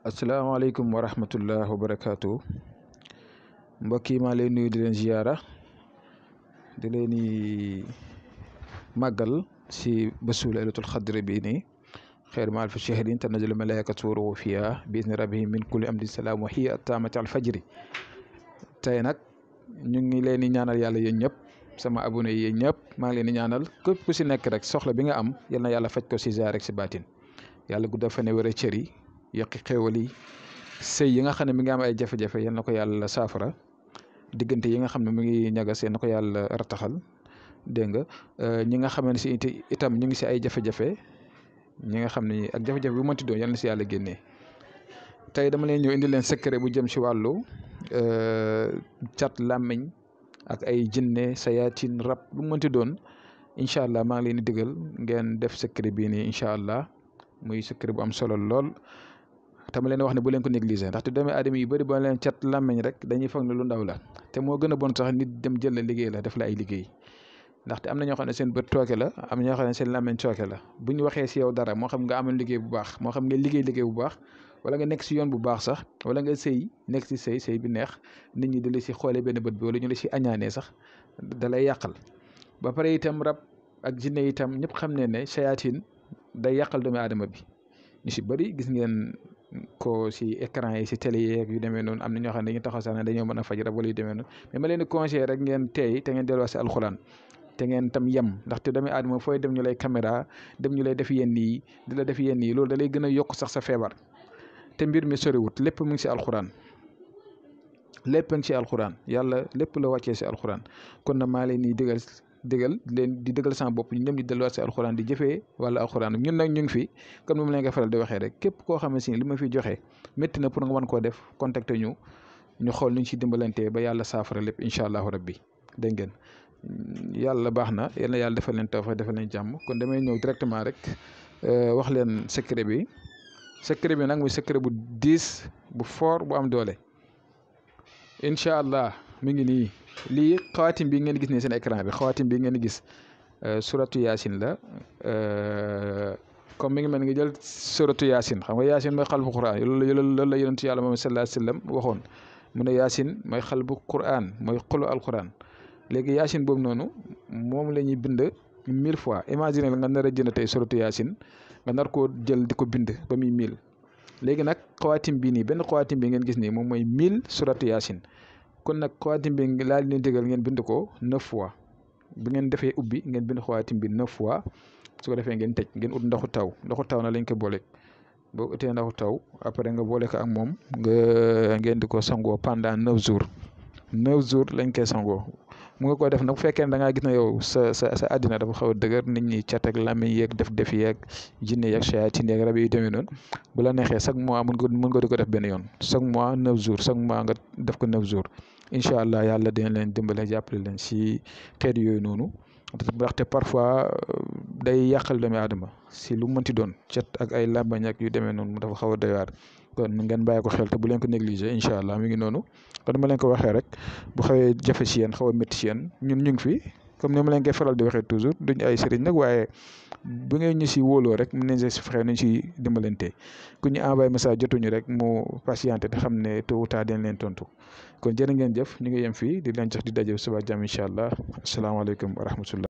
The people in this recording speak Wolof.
asalaamaaleykum wa rahmatullah wa barakaatu mbokk yi maa leen nuyu di leen ziyaara di leen màggal si bésu laylatul xadri bii nii xeer ma alfi shahrin tanazzalu malaikatu ruuhu fiha bi izni rabbihim min kulli amrin salaam wa hiya taamati al fajri. tey nag ñu ngi leen di ñaanal yàlla yéen ñëpp sama abonné yi yéen ñëpp maa ngi leen di ñaanal képp ku si nekk rek soxla bi nga am yal na yàlla faj ko si zaahir rek si baatin yàlla guddal fan wér cër yi yokki xéewal yi sëy yi nga xam ne mi ngi am ay jafe-jafe yal na ko yàlla saafara diggante yi nga xam ne mi ngi ñagas yal na ko yàlla rataxal dégg nga ñi nga xam ne si itam ñu ngi si ay jafe-jafe ñi nga xam ne ak jafe-jafe bu mënti doon yal na si yàlla génnee. tey dama leen ñëw indi leen secret bu jëm si wàllu cat làmmiñ ak ay jinne sayaatin rab bu mënti doon incha allah maa ngi leen di digal ngeen def secret bii nii incha allah muy secret bu am solo lool. tama leen wax ne bu leen ko négliger ndaxte doomi aadama yu bëri ba leen cat làmmiñ rek dañuy foog ne lu ndaw la te moo gën a bon sax nit dem jël la liggéey la def la ay liggéey ndaxte am na ñoo xam ne seen bët tooke la am ñoo xam ne seen làmmiñ tooke la bu ñu waxee si yow dara moo xam nga amoon liggéey bu baax moo xam nga liggéey bu baax wala nga nekk si yoon bu baax sax wala nga sëy nekk si sëy bi neex nit ñi di la si xoolee benn bët bi wala ñu la si añaanee sax da lay yàqal. ba pare itam rab ak jinne itam ñëpp xam ne sayaatin day yàqal doomi aadama bi ñu si bëri gis ngeen ko si écran yi si télé yeeg yu demee noonu am na ñoo xam ne dañuy taxaw sax ne dañoo mën a faj rab wala yu demee noonu mais ma leen di conseillé rek ngeen teey te ngeen delluwaat si alxuraan te ngeen tam yem ndaxte doomi aadama fooy dem ñu lay caméra dem ñu lay def yenn yi di la def yenn yi loolu da lay gën a yokk sax sa feebar te mbir mi soriwut lépp mu ngi si alxuraan lépp a ngi si alxuraan yàlla lépp la wàccee si alxuraan kon na maa leen di dëggal sama bopp ñu dem di delluwaat si alxuraan di jëfee wala alxuraan ñun nag ñu ngi fi comme ni mu leen ko faral di waxee rek képp koo xam ne si li ma fi joxe métti na pour nga mën koo def contacter ñu xool nu ñu si dimbalantee ba yàlla saafara lépp incha allahu rabbi dégg ngeen yàlla baax na yal na yàlla defal leen tawfeex defal leen jàmm kon damay ñëw directement rek wax leen secret bi nag muy secret bu diis bu fort bu am doole incha allah mi ngi nii. lii xawaatim bi ngeen gis ne seen écran bi xawaatim bi ngeen gis suratu yaasin la comme mi ngi mel nga jël suratu yaasin xam nga yaasin mooy xalbu quran loolu la yonent yàlla moom sallallahu alayhi wa sallam waxoon mu ne yaasin mooy xalbu quran mooy xolu alquran léegi yaasin boobu noonu moom la ñuy bind 1000 fois imagine la nga nar a jënd tey suratu yaasin nga nar koo jël di ko bind ba muy 1000 léegi nag xawaatim bi nii benn xawaatim bi ngeen gis nii moom mooy 1000 suratu yaasin kon nag xawaatim bi laa leen digal ngeen bind ko 9 fois bu ngeen defee ubbi ngeen bind xawaatim bi 9 fois su ko defee ngeen tëj ngeen ut ndoxu taw na lañ ko boole boo utee ndoxu taw après nga boole ko ak moom ngeen di ko sangoo pendant 9 jours 9 jours lañ koy sangoo mu nga ko def nag bu fekkee ne da ngaa gis na yow sa àddina dafa xaw a dëgër nit ñi cat ak làmmiñ yeeg def yeeg jinne yeeg sayaatin yeeg rab yi demee noonu bu la neexee chaque mois mun nga di ko def benn yoon chaque mois 9 jours chaque mois nga def ko 9 jours incha allah yàlla dina leen dimbale jàppale leen si xeet yooyu noonu ndaxte parfois day yàqal doomi aadama si lu mënti doon cat ak ay làmbañ ak yu demee noonu dafa xaw a doy waar kon ngeen bàyyi ko xel te bu leen ko négliger incha allah mi ngi noonu kon dama leen ko waxee rek bu xawee jafe si yéen xaw a métti si yéen ñun ñu ngi fi comme ni ma leen koy faral di waxee toujours duñ ay sëriñ nag waaye bu ngeen ñu si wóoloo rek mën nañ si fexe nañ si dimbalante ku ñu envoyé message jotuñu rek mu patienté te xam ne tôt ou tard dañ leen tontu kon jërë ngeen jëf ñu ngi yem fii di leen jox di daje suba jàmm incha allah asalaamaaleykum wa rahmatullah